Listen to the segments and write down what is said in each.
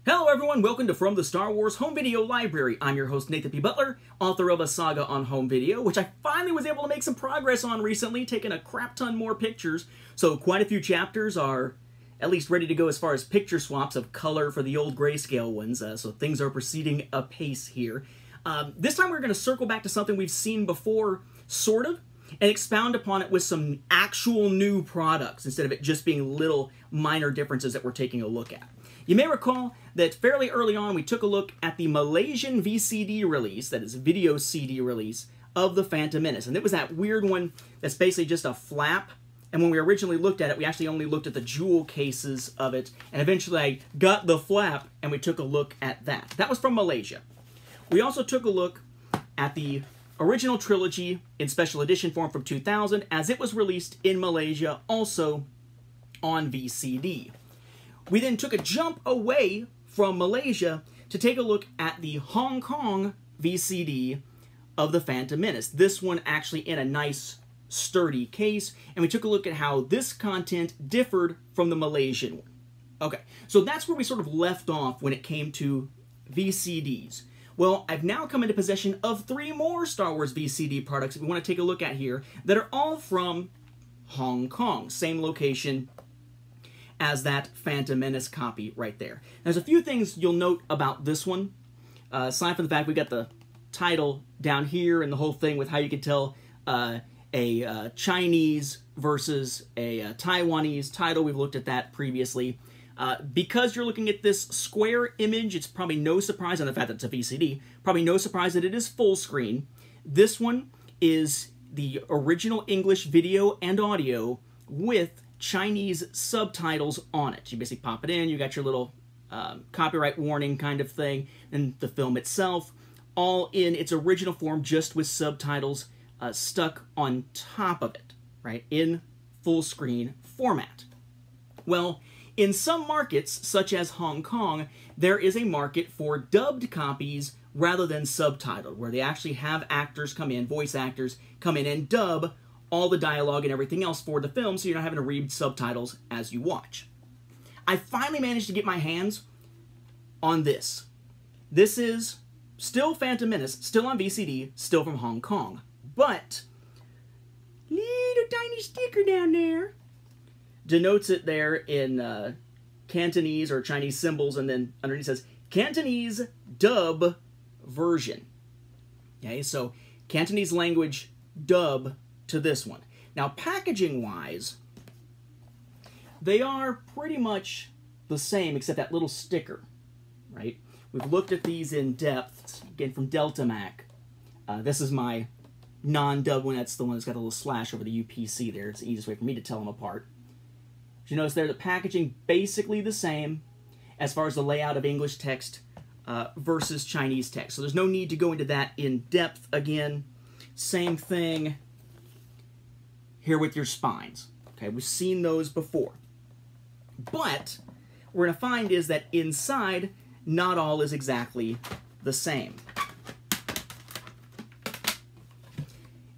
Hello everyone, welcome to From the Star Wars Home Video Library. I'm your host Nathan P. Butler, author of A Saga on Home Video, which I finally was able to make some progress on recently, taking a crap ton more pictures. So quite a few chapters are at least ready to go as far as picture swaps of color for the old grayscale ones, so things are proceeding apace here. This time we're going to circle back to something we've seen before, sort of, and expound upon it with some actual new products instead of it just being little minor differences that we're taking a look at. You may recall that fairly early on we took a look at the Malaysian VCD release, that is video CD release, of the Phantom Menace. And it was that weird one that's basically just a flap. And when we originally looked at it, we actually only looked at the jewel cases of it. And eventually I got the flap and we took a look at that. That was from Malaysia. We also took a look at the original trilogy in special edition form from 2000 as it was released in Malaysia also on VCD. We then took a jump away from Malaysia to take a look at the Hong Kong VCD of the Phantom Menace. This one actually in a nice sturdy case, and we took a look at how this content differed from the Malaysian one. Okay, so that's where we sort of left off when it came to VCDs. Well, I've now come into possession of 3 more Star Wars VCD products that we want to take a look at here that are all from Hong Kong, same location as that Phantom Menace copy right there. There's a few things you'll note about this one, aside from the fact we got the title down here and the whole thing with how you can tell a Chinese versus a Taiwanese title. We've looked at that previously. Because you're looking at this square image, it's probably no surprise, on the fact that it's a VCD, probably no surprise that it is full screen. This one is the original English video and audio with Chinese subtitles on it. You basically pop it in, you got your little copyright warning kind of thing, and the film itself, all in its original form, just with subtitles stuck on top of it, right, in full screen format. Well, in some markets, such as Hong Kong, there is a market for dubbed copies rather than subtitled, where they actually have actors come in, voice actors come in and dub all the dialogue and everything else for the film, so you're not having to read subtitles as you watch. I finally managed to get my hands on this. This is still Phantom Menace, still on VCD, still from Hong Kong, but little tiny sticker down there denotes it there in Cantonese or Chinese symbols, and then underneath says Cantonese dub version. Okay, so Cantonese language dub to this one. Now, packaging-wise, they are pretty much the same, except that little sticker, right? We've looked at these in depth, again, from Delta Mac. This is my non-dub one. That's the one that's got a little slash over the UPC there. It's the easiest way for me to tell them apart. But you notice there, the packaging basically the same as far as the layout of English text versus Chinese text. So there's no need to go into that in depth again. Same thing here with your spines. Okay, we've seen those before. But what we're going to find is that inside, not all is exactly the same.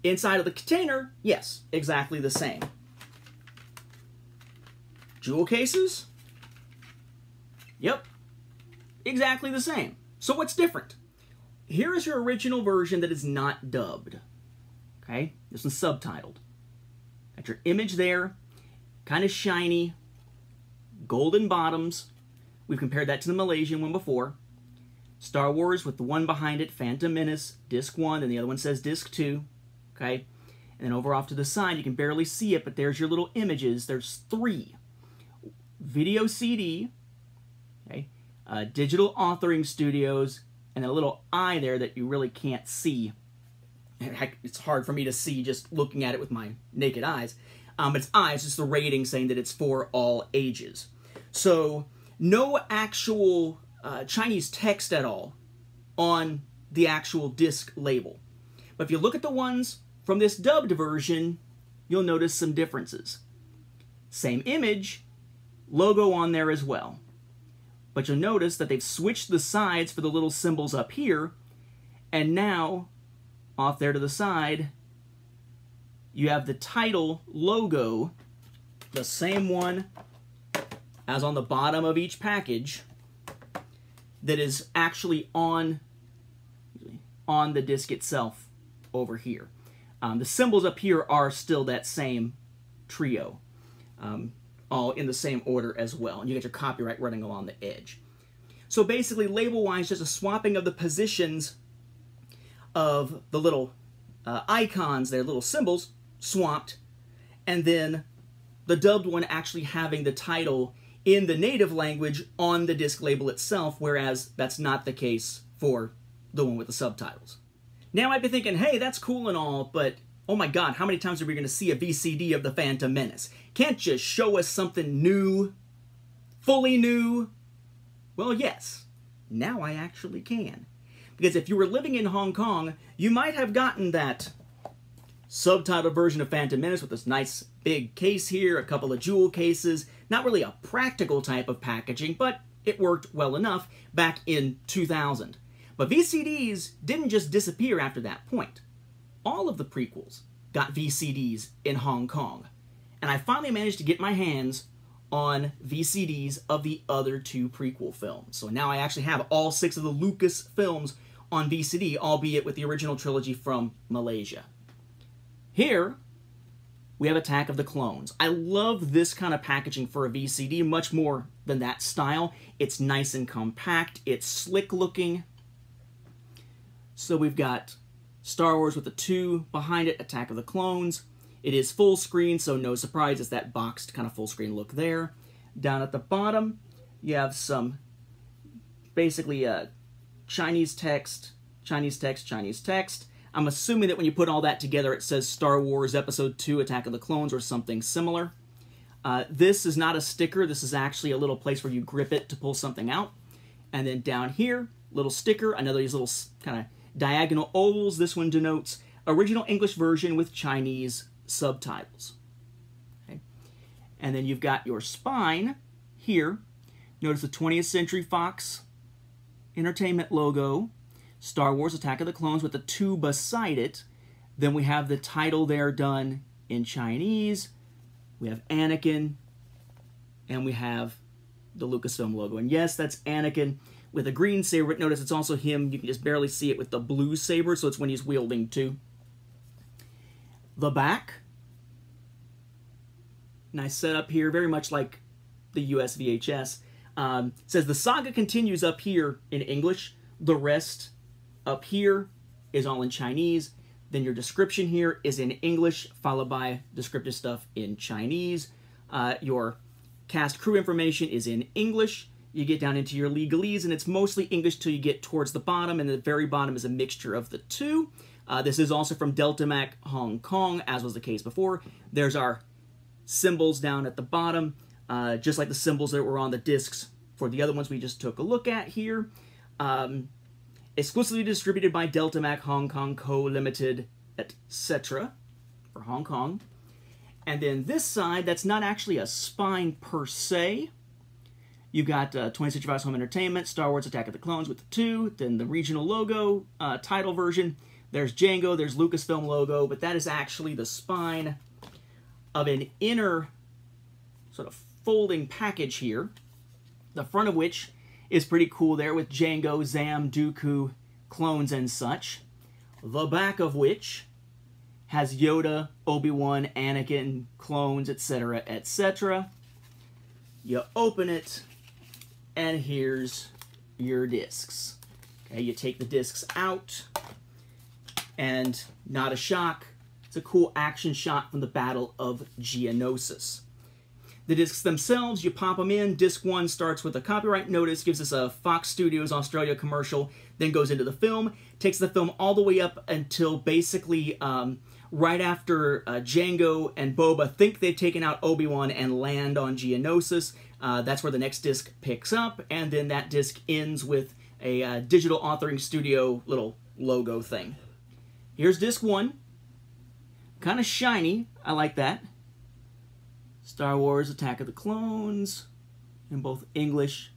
Inside of the container, yes, exactly the same. Jewel cases? Yep, exactly the same. So what's different? Here is your original version that is not dubbed. Okay, this one's subtitled. Got your image there, kind of shiny, golden bottoms. We've compared that to the Malaysian one before. Star Wars with the one behind it, Phantom Menace, Disc 1, and the other one says Disc 2. Okay? And then over off to the side, you can barely see it, but there's your little images. There's 3. Video CD, okay? Digital Authoring Studios, and then a little eye there that you really can't see. Heck, it's hard for me to see just looking at it with my naked eyes. But it's eyes, just the rating saying that it's for all ages. So, no actual Chinese text at all on the actual disc label. But if you look at the ones from this dubbed version, you'll notice some differences. Same image, logo on there as well. But you'll notice that they've switched the sides for the little symbols up here, and now off there to the side, you have the title logo, the same one as on the bottom of each package, that is actually on the disc itself over here. The symbols up here are still that same trio, all in the same order as well. And you get your copyright running along the edge. So basically, label-wise, just a swapping of the positions of the little icons there, little symbols, swapped, and then the dubbed one actually having the title in the native language on the disc label itself, whereas that's not the case for the one with the subtitles. Now I might be thinking, hey, that's cool and all, but oh my god, how many times are we going to see a VCD of The Phantom Menace? Can't you show us something new? Fully new? Well, yes. Now I actually can. Because if you were living in Hong Kong, you might have gotten that subtitled version of Phantom Menace with this nice big case here, a couple of jewel cases. Not really a practical type of packaging, but it worked well enough back in 2000. But VCDs didn't just disappear after that point. All of the prequels got VCDs in Hong Kong. And I finally managed to get my hands on VCDs of the other 2 prequel films. So now I actually have all 6 of the Lucas films on VCD, albeit with the original trilogy from Malaysia. Here, we have Attack of the Clones. I love this kind of packaging for a VCD, much more than that style. It's nice and compact. It's slick looking. So we've got Star Wars with the 2 behind it, Attack of the Clones. It is full screen, so no surprise, it's that boxed kind of full screen look there. Down at the bottom, you have some basically Chinese text, Chinese text, Chinese text. I'm assuming that when you put all that together, it says Star Wars Episode 2, Attack of the Clones, or something similar. This is not a sticker. This is actually a little place where you grip it to pull something out. And then down here, little sticker, another of these little kind of diagonal ovals. This one denotes original English version with Chinese subtitles. Okay. And then you've got your spine here. Notice the 20th Century Fox Entertainment logo, Star Wars Attack of the Clones with the 2 beside it. Then we have the title there done in Chinese. We have Anakin, and we have the Lucasfilm logo. And yes, that's Anakin with a green saber. Notice it's also him. You can just barely see it with the blue saber, so it's when he's wielding 2. The back. Nice setup here, very much like the US VHS. Says the saga continues up here in English. The rest up here is all in Chinese. Then your description here is in English, followed by descriptive stuff in Chinese. Your cast crew information is in English. You get down into your legalese, and it's mostly English till you get towards the bottom, and the very bottom is a mixture of the 2. This is also from Deltamac Hong Kong, as was the case before. There's our symbols down at the bottom, just like the symbols that were on the discs for the other ones we just took a look at here. Exclusively distributed by Deltamac Hong Kong Co. Limited, etc. for Hong Kong. And then this side, that's not actually a spine per se. You've got 20th Century Fox Home Entertainment, Star Wars Attack of the Clones with the 2, then the regional logo, title version. There's Django, there's Lucasfilm logo, but that is actually the spine of an inner sort of folding package here, the front of which is pretty cool there with Django, Zam, Dooku, clones and such. The back of which has Yoda, Obi-Wan, Anakin, clones, etc., etc. You open it, and here's your discs. Okay, you take the discs out, and not a shock, it's a cool action shot from the Battle of Geonosis. The discs themselves, you pop them in. Disc 1 starts with a copyright notice, gives us a Fox Studios Australia commercial, then goes into the film, takes the film all the way up until basically right after Django and Boba think they've taken out Obi-Wan and land on Geonosis. That's where the next disc picks up, and then that disc ends with a digital authoring studio little logo thing. Here's disc 1. Kind of shiny. I like that. Star Wars Attack of the Clones in both English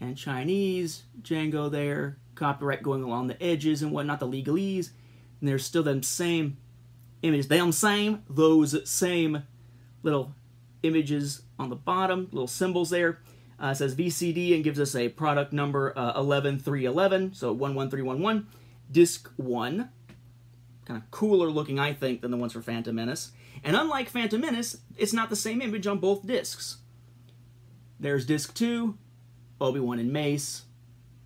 and Chinese. Django there. Copyright going along the edges and whatnot, the legalese. And there's still them same images. Those same little images on the bottom, little symbols there. It says VCD and gives us a product number 11311, so 11311. Disc 1. Kind of cooler looking, I think, than the ones for Phantom Menace. And unlike Phantom Menace, it's not the same image on both discs. There's Disc 2, Obi-Wan and Mace.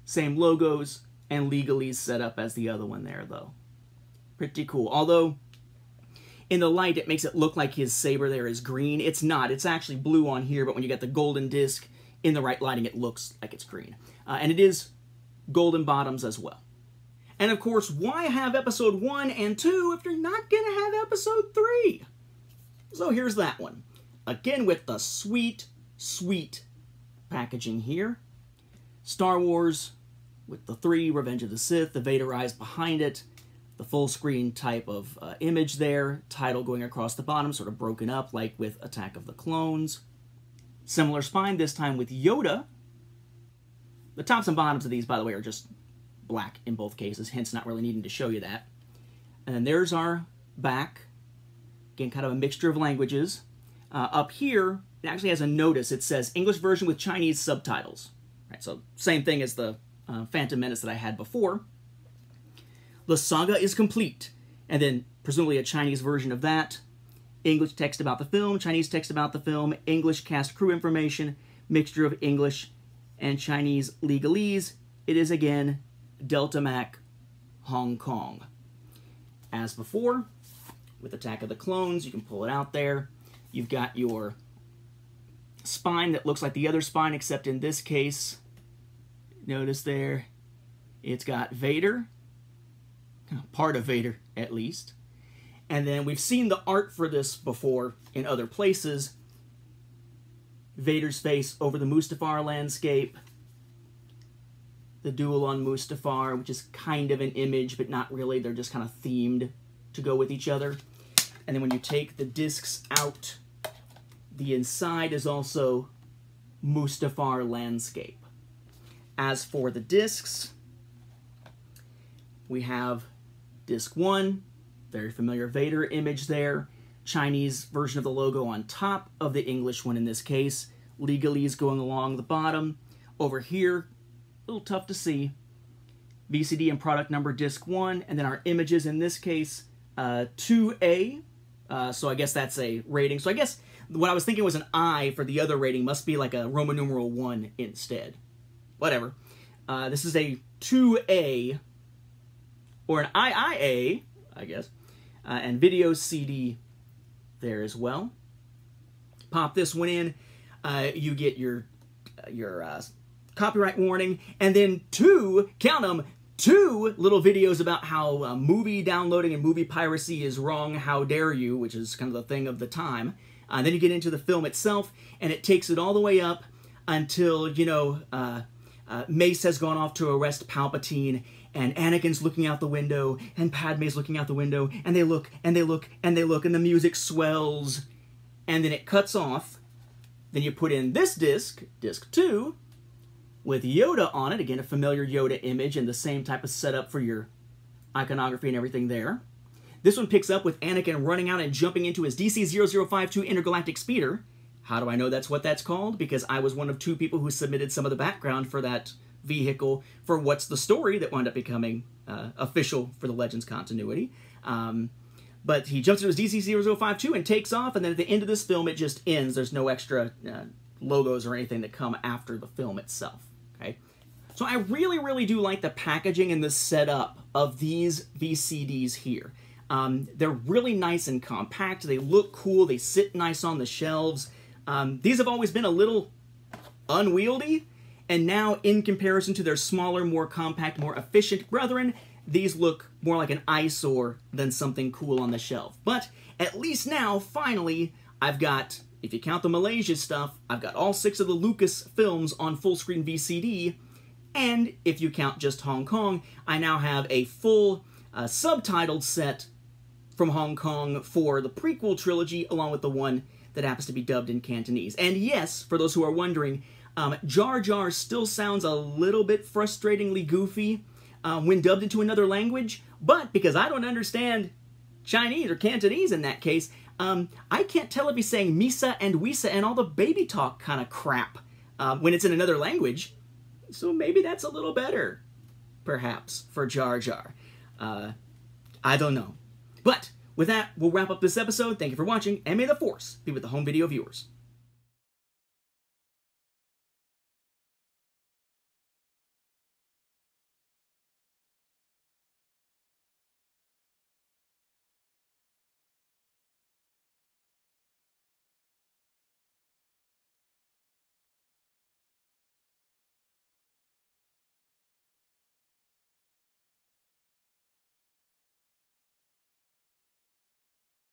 Same logos and legalese set up as the other one there, though. Pretty cool. Although, in the light, it makes it look like his saber there is green. It's not. It's actually blue on here, but when you get the golden disc in the right lighting, it looks like it's green. And it is golden bottoms as well. And of course, why have episode 1 and 2 if you're not going to have episode 3? So here's that one. Again with the sweet, sweet packaging here. Star Wars with the 3, Revenge of the Sith, the Vader eyes behind it, the full screen type of image there, title going across the bottom, sort of broken up like with Attack of the Clones. Similar spine, this time with Yoda. The tops and bottoms of these, by the way, are just black in both cases, hence not really needing to show you that. And then there's our back. Again, kind of a mixture of languages. Up here, it actually has a notice. It says English version with Chinese subtitles. Right, so same thing as the Phantom Menace that I had before. The saga is complete. And then presumably a Chinese version of that. English text about the film, Chinese text about the film, English cast crew information, mixture of English and Chinese legalese. It is again Delta Mac, Hong Kong. As before, with Attack of the Clones, you can pull it out there. You've got your spine that looks like the other spine, except in this case, notice there, it's got Vader, part of Vader at least. And then we've seen the art for this before in other places. Vader's face over the Mustafar landscape. The duel on Mustafar, which is kind of an image, but not really. They're just kind of themed to go with each other. And then when you take the discs out, the inside is also Mustafar landscape. As for the discs, we have disc 1, very familiar Vader image there. Chinese version of the logo on top of the English one in this case. Legalese going along the bottom. Over here, a little tough to see. VCD and product number disc 1, and then our images in this case, 2A. So I guess that's a rating. So I guess what I was thinking was an I for the other rating must be like a Roman numeral 1 instead. Whatever. This is a 2A, or an IIA, I guess, and video CD there as well. Pop this one in, you get your copyright warning, and then count them, 2 little videos about how movie downloading and movie piracy is wrong, how dare you, which is kind of the thing of the time. Then you get into the film itself, and it takes it all the way up until, you know, Mace has gone off to arrest Palpatine, and Anakin's looking out the window, and Padme's looking out the window, and they look, and they look, and they look, and the music swells, and then it cuts off. Then you put in this disc, disc 2, with Yoda on it. Again, a familiar Yoda image and the same type of setup for your iconography and everything there. This one picks up with Anakin running out and jumping into his DC-0052 intergalactic speeder. How do I know that's what that's called? Because I was one of 2 people who submitted some of the background for that vehicle for What's the Story that wound up becoming official for the Legends continuity. But he jumps into his DC-0052 and takes off, and then at the end of this film, it just ends. There's no extra logos or anything that come after the film itself. Okay, so I really, really do like the packaging and the setup of these VCDs here. They're really nice and compact. They look cool. They sit nice on the shelves. These have always been a little unwieldy, and now in comparison to their smaller, more compact, more efficient brethren, these look more like an eyesore than something cool on the shelf. But at least now, finally, I've got, if you count the Malaysia stuff, I've got all 6 of the Lucas films on full-screen VCD, and if you count just Hong Kong, I now have a full subtitled set from Hong Kong for the prequel trilogy, along with the one that happens to be dubbed in Cantonese. And yes, for those who are wondering, Jar Jar still sounds a little bit frustratingly goofy when dubbed into another language, but because I don't understand Chinese or Cantonese in that case, I can't tell if he's saying Misa and Wisa and all the baby talk kind of crap when it's in another language. So maybe that's a little better, perhaps, for Jar Jar. I don't know. But with that, we'll wrap up this episode. Thank you for watching, and may the Force be with the home video viewers.